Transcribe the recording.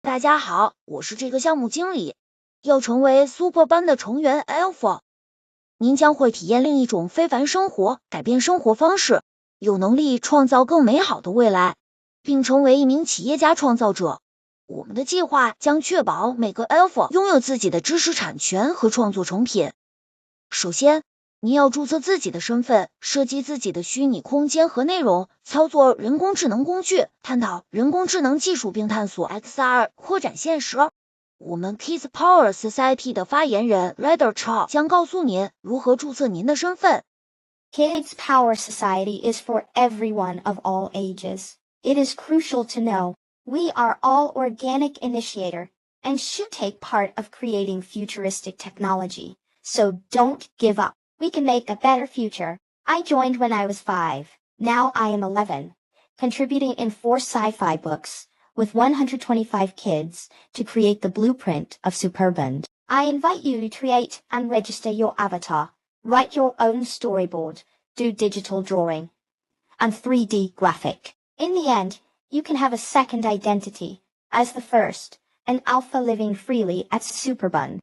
大家好，我是这个项目经理。要成为 Superbund 的成员 Alpha， 您将会体验另一种非凡生活，改变生活方式，有能力创造更美好的未来，并成为一名企业家创造者。我们的计划将确保每个 Alpha 拥有自己的知识产权和创作成品。首先，您要注册自己的身份，设计自己的虚拟空间和内容，操作人工智能工具，探讨人工智能技术，并探索 XR 扩展现实。我们 Kids Power Society 的发言人 Ryder Chow 将告诉您如何注册您的身份。Kids Power Society is for everyone of all ages. It is crucial to know we are all organic initiator and should take part of creating futuristic technology. So don't give up. We can make a better future. I joined when I was 5. Now I am 11, contributing in 4 sci-fi books with 125 kids to create the blueprint of Superbund. I invite you to create and register your avatar, write your own storyboard, do digital drawing, and 3D graphic. In the end, you can have a second identity as the first, an alpha living freely at Superbund.